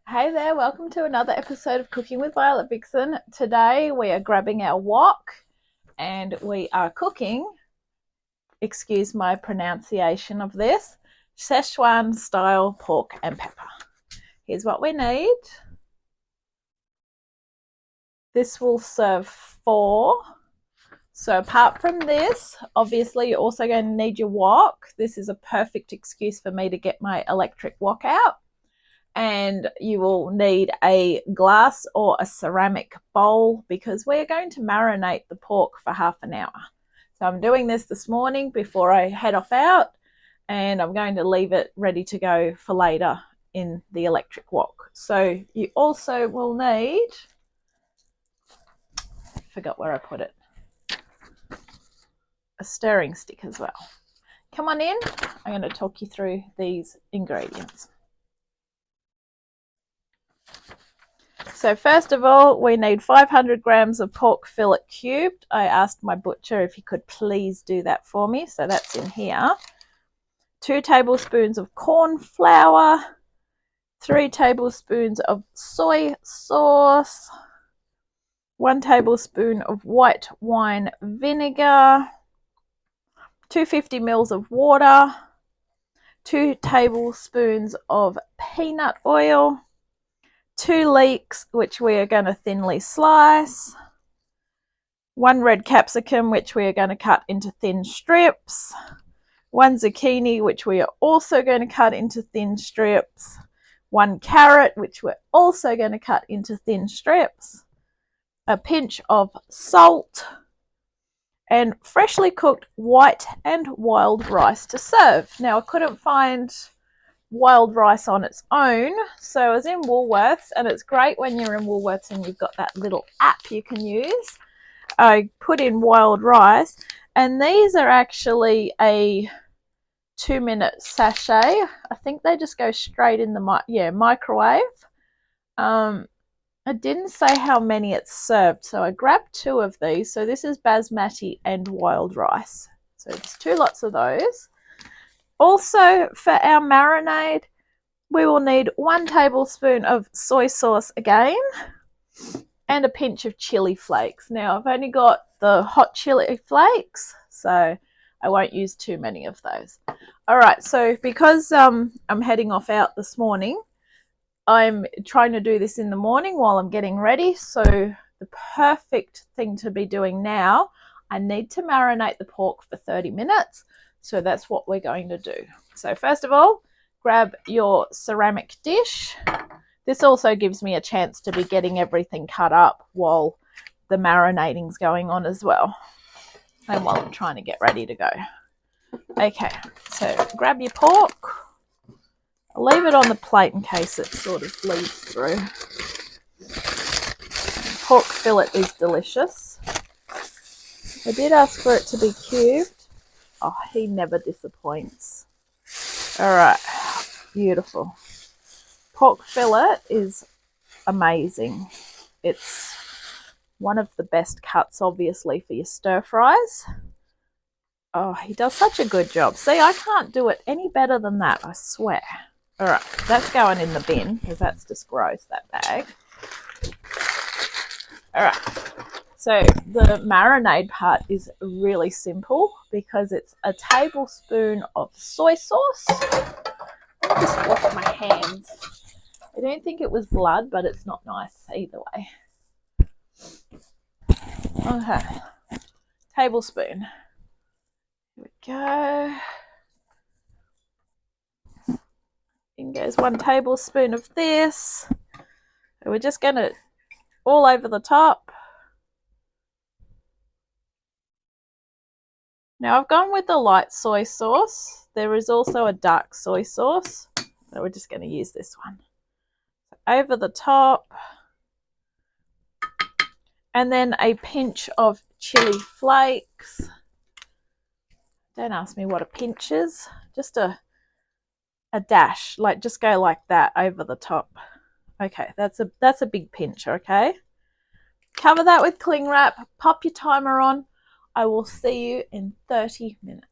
Hey there, welcome to another episode of Cooking with Violet Vixen. Today we are grabbing our wok and we are cooking, excuse my pronunciation of this, Szechuan style pork and pepper. Here's what we need. This will serve 4. So apart from this, obviously you're also going to need your wok. This is a perfect excuse for me to get my electric wok out. And you will need a glass or a ceramic bowl because we're going to marinate the pork for half an hour. So I'm doing this morning before I head off out, and I'm going to leave it ready to go for later in the electric wok. So you also will need, forgot where I put it, a stirring stick as well. Come on in, I'm going to talk you through these ingredients. So first of all, we need 500 grams of pork fillet cubed. I asked my butcher if he could please do that for me, so that's in here. 2 tablespoons of corn flour, 3 tablespoons of soy sauce, 1 tablespoon of white wine vinegar, 250 ml of water, 2 tablespoons of peanut oil, 2 leeks, which we are going to thinly slice, 1 red capsicum, which we are going to cut into thin strips, 1 zucchini, which we are also going to cut into thin strips, 1 carrot, which we're also going to cut into thin strips, a pinch of salt, and freshly cooked white and wild rice to serve. Now, I couldn't find wild rice on its own, so I was in Woolworths, and it's great when you're in Woolworths and you've got that little app you can use. I put in wild rice, and these are actually a 2-minute sachet. I think they just go straight in the microwave. It didn't say how many it's served, so I grabbed 2 of these. So this is basmati and wild rice, so there's 2 lots of those. Also, for our marinade, we will need 1 tablespoon of soy sauce again, and a pinch of chili flakes. Now, I've only got the hot chili flakes, so I won't use too many of those. All right, so because I'm heading off out this morning, I'm trying to do this in the morning while I'm getting ready. So the perfect thing to be doing now, I need to marinate the pork for 30 minutes. So that's what we're going to do. So first of all, grab your ceramic dish. This also gives me a chance to be getting everything cut up while the marinating's going on as well, and while I'm trying to get ready to go. Okay, so grab your pork. I'll leave it on the plate in case it sort of bleeds through. Pork fillet is delicious. I did ask for it to be cubed. Oh, he never disappoints. All right, beautiful. Pork fillet is amazing. It's one of the best cuts, obviously, for your stir fries. Oh, he does such a good job. See, I can't do it any better than that, I swear. All right, that's going in the bin because that's just gross, that bag. All right. So the marinade part is really simple because it's a tablespoon of soy sauce. Let me just wash my hands. I don't think it was blood, but it's not nice either way. Okay, tablespoon. Here we go. In goes 1 tablespoon of this. And we're just going to all over the top. Now I've gone with the light soy sauce. There is also a dark soy sauce, but we're just going to use this one. So over the top. And then a pinch of chili flakes. Don't ask me what a pinch is. Just a dash, like just go like that over the top. Okay, that's a big pinch, okay? Cover that with cling wrap, pop your timer on. I will see you in 30 minutes.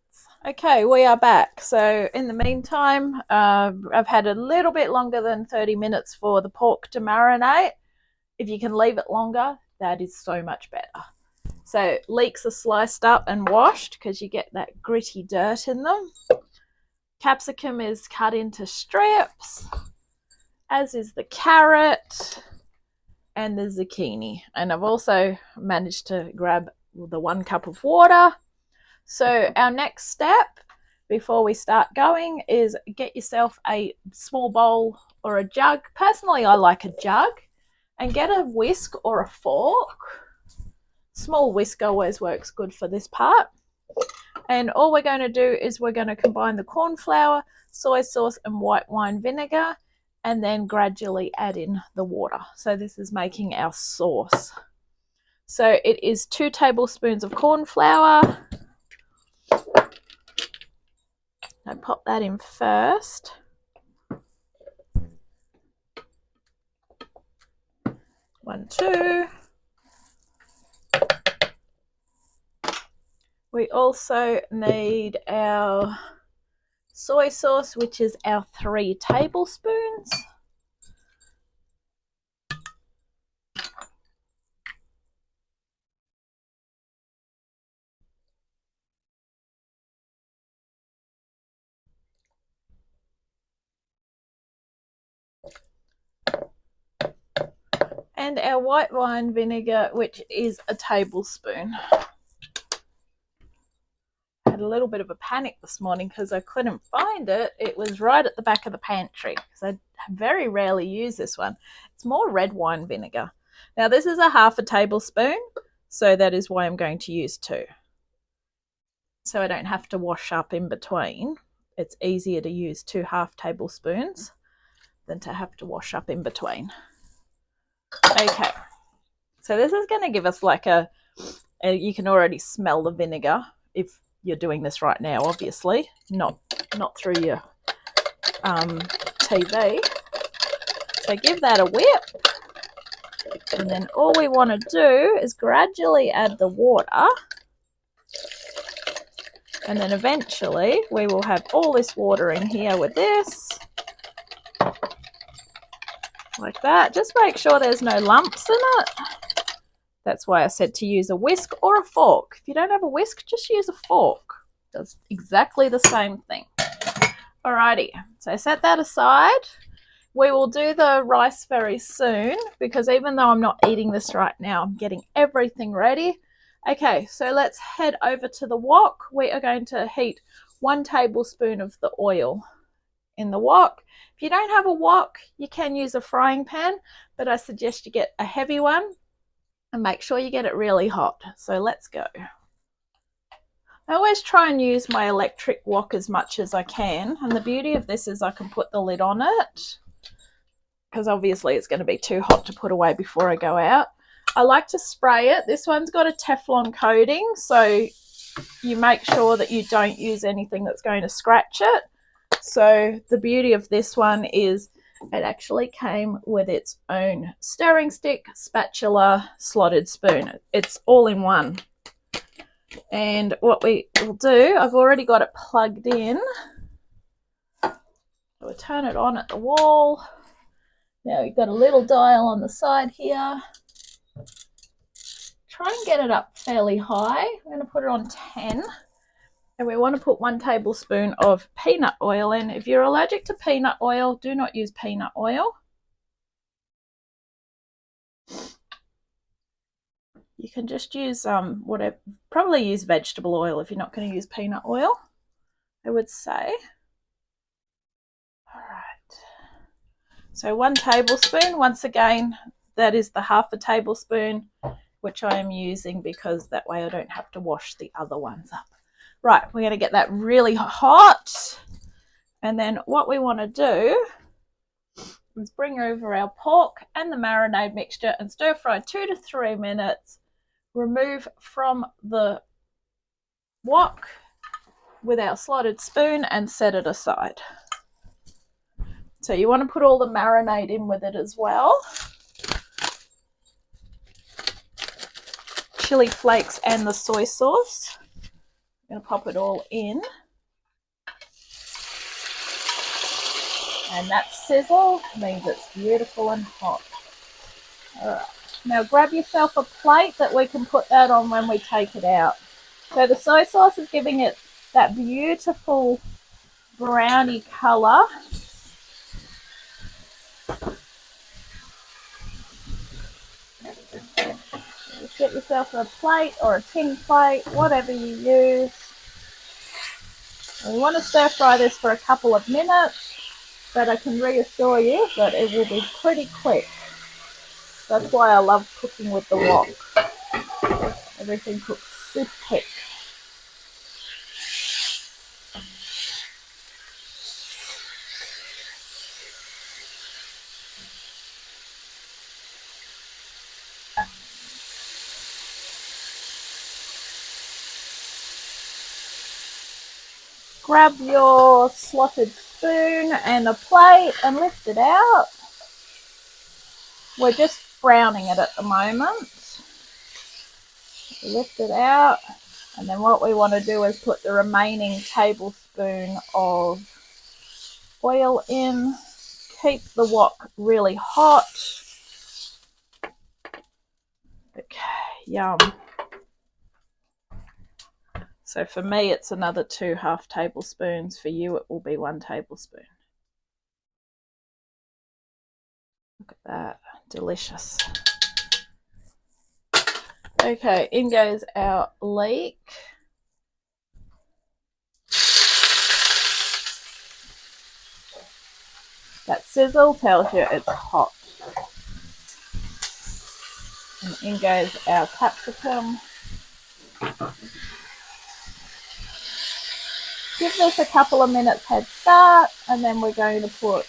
Okay, we are back. So in the meantime, I've had a little bit longer than 30 minutes for the pork to marinate. If you can leave it longer, that is so much better. So leeks are sliced up and washed because you get that gritty dirt in them. Capsicum is cut into strips, as is the carrot and the zucchini. And I've also managed to grab the 1 cup of water. So our next step before we start going is get yourself a small bowl or a jug. Personally, I like a jug, and get a whisk or a fork. Small whisk always works good for this part. And all we're going to do is we're going to combine the corn flour, soy sauce, and white wine vinegar, and then gradually add in the water. So this is making our sauce. So it is 2 tablespoons of corn flour. I pop that in first. One, two. We also need our soy sauce, which is our 3 tablespoons. And our white wine vinegar, which is a tablespoon. I had a little bit of a panic this morning because I couldn't find it. It was right at the back of the pantry because I very rarely use this one. It's more red wine vinegar. Now this is a 1/2 tablespoon, so that is why I'm going to use 2. So I don't have to wash up in between. It's easier to use 2 1/2 tablespoons than to have to wash up in between. Okay, so this is going to give us like you can already smell the vinegar if you're doing this right now, obviously, not through your TV. So give that a whip, and then all we want to do is gradually add the water, and then eventually we will have all this water in here with this, like that. Just make sure there's no lumps in it. That's why I said to use a whisk or a fork. If you don't have a whisk, just use a fork. It does exactly the same thing. Alrighty, so set that aside. We will do the rice very soon because even though I'm not eating this right now, I'm getting everything ready. Okay, so let's head over to the wok. We are going to heat 1 tablespoon of the oil in the wok. If you don't have a wok, you can use a frying pan, but I suggest you get a heavy one and make sure you get it really hot. So let's go. I always try and use my electric wok as much as I can, and the beauty of this is I can put the lid on it because obviously it's going to be too hot to put away before I go out. I like to spray it. This one's got a Teflon coating, so you make sure that you don't use anything that's going to scratch it. So the beauty of this one is it actually came with its own stirring stick, spatula, slotted spoon. It's all in one. And what we will do, I've already got it plugged in. We'll turn it on at the wall. Now we've got a little dial on the side here. Try and get it up fairly high. I'm going to put it on 10. And we want to put 1 tablespoon of peanut oil in. If you're allergic to peanut oil, do not use peanut oil. You can just use whatever, probably use vegetable oil if you're not going to use peanut oil, I would say. All right. So 1 tablespoon, once again, that is the 1/2 tablespoon, which I am using because that way I don't have to wash the other ones up. Right, we're going to get that really hot. And then what we want to do is bring over our pork and the marinade mixture and stir fry 2 to 3 minutes. Remove from the wok with our slotted spoon and set it aside. So you want to put all the marinade in with it as well. Chili flakes and the soy sauce. I'm going to pop it all in. And that sizzle means it's beautiful and hot. All right. Now grab yourself a plate that we can put that on when we take it out. So the soy sauce is giving it that beautiful browny colour. Just get yourself a plate or a tin plate, whatever you use. We want to stir fry this for a couple of minutes, but I can reassure you that it will be pretty quick. That's why I love cooking with the wok. Everything cooks super quick. Grab your slotted spoon and a plate and lift it out. We're just browning it at the moment. Lift it out, and then what we want to do is put the remaining tablespoon of oil in. Keep the wok really hot. Okay, yum. So for me, it's another 2 half tablespoons. For you, it will be 1 tablespoon. Look at that, delicious. Okay, in goes our leek. That sizzle tells you it's hot. And in goes our capsicum. Give this a couple of minutes head start, and then we're going to put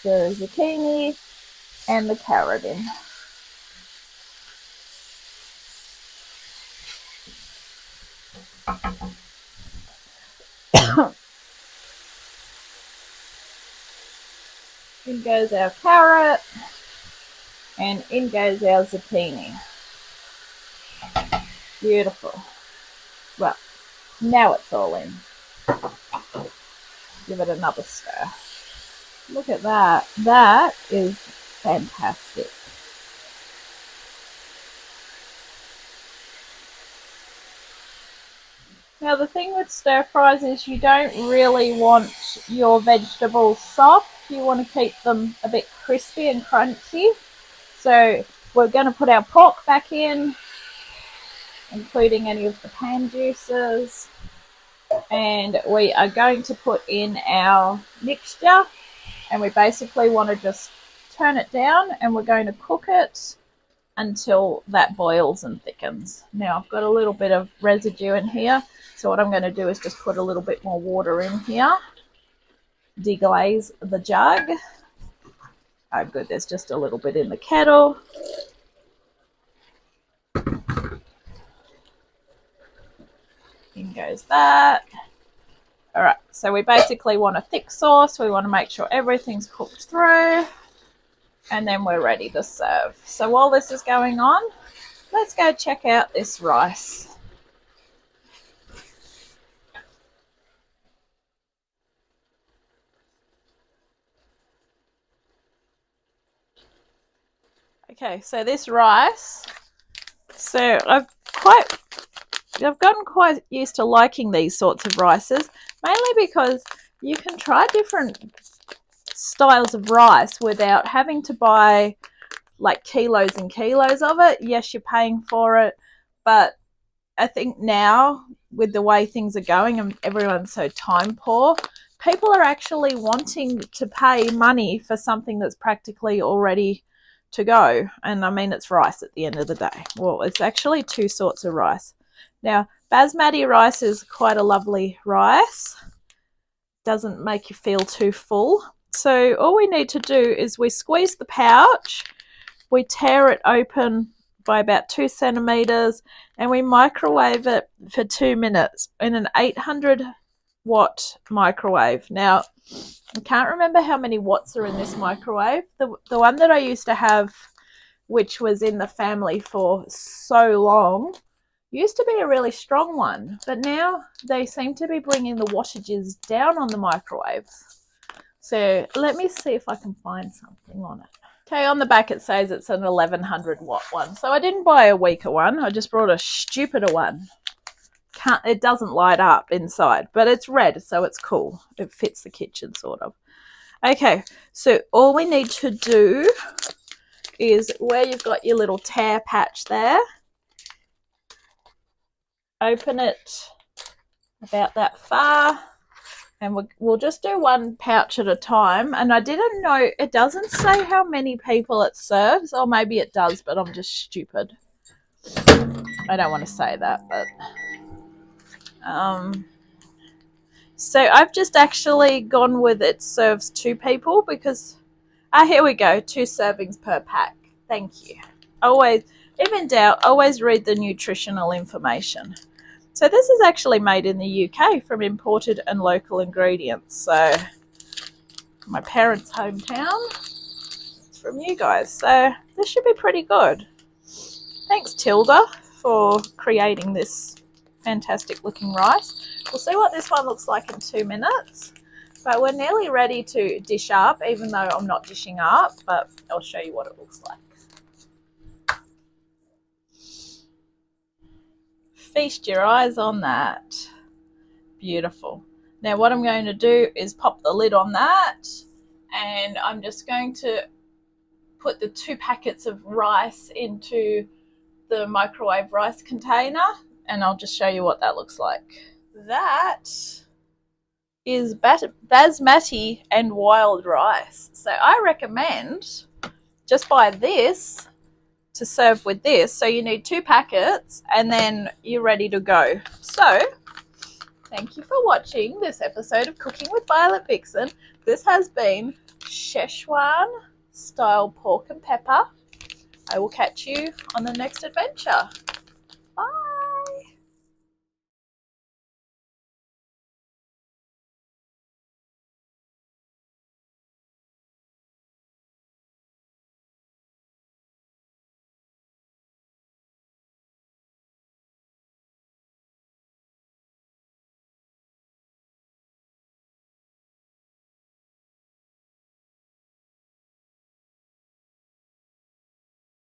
the zucchini and the carrot in. In goes our carrot, and in goes our zucchini. Beautiful. Well, now it's all in. Give it another stir. Look at that. That is fantastic. Now the thing with stir fries is you don't really want your vegetables soft. You want to keep them a bit crispy and crunchy. So we're going to put our pork back in, including any of the pan juices. And we are going to put in our mixture, and we basically want to just turn it down, and we're going to cook it until that boils and thickens. Now I've got a little bit of residue in here, so what I'm going to do is just put a little bit more water in here, deglaze the jug. Oh good, there's just a little bit in the kettle. In goes that. All right, so we basically want a thick sauce. We want to make sure everything's cooked through, and then we're ready to serve. So while this is going on, let's go check out this rice. Okay, so this rice, so I've gotten quite used to liking these sorts of rices, mainly because you can try different styles of rice without having to buy like kilos and kilos of it. Yes, you're paying for it, but I think now with the way things are going and everyone's so time poor, people are actually wanting to pay money for something that's practically already to go. And I mean, it's rice at the end of the day. Well, it's actually 2 sorts of rice. Now, basmati rice is quite a lovely rice. Doesn't make you feel too full. So all we need to do is we squeeze the pouch, we tear it open by about 2 centimeters, and we microwave it for 2 minutes in an 800-watt microwave. Now, I can't remember how many watts are in this microwave. The one that I used to have, which was in the family for so long, used to be a really strong one, but now they seem to be bringing the wattages down on the microwaves. So let me see if I can find something on it. Okay, on the back it says it's an 1100 watt one. So I didn't buy a weaker one. I just brought a stupider one. It doesn't light up inside, but it's red, so it's cool. It fits the kitchen, sort of. Okay, so all we need to do is where you've got your little tear patch there, open it about that far, and we'll just do one pouch at a time. And I didn't know, it doesn't say how many people it serves, or maybe it does, but I'm just stupid. I don't want to say that, but so I've just actually gone with it serves 2 people because here we go, 2 servings per pack. Thank you. Always, if in doubt, always read the nutritional information. So this is actually made in the UK from imported and local ingredients. So my parents' hometown, it's from you guys. So this should be pretty good. Thanks, Tilda, for creating this fantastic looking rice. We'll see what this one looks like in 2 minutes. But we're nearly ready to dish up, even though I'm not dishing up, but I'll show you what it looks like. Feast your eyes on that. Beautiful. Now what I'm going to do is pop the lid on that, and I'm just going to put the 2 packets of rice into the microwave rice container, and I'll just show you what that looks like. That is basmati and wild rice. So I recommend just buy this to serve with this. So you need 2 packets and then you're ready to go. So thank you for watching this episode of Cooking with Violet Vixen. This has been Szechuan style pork and pepper. I will catch you on the next adventure.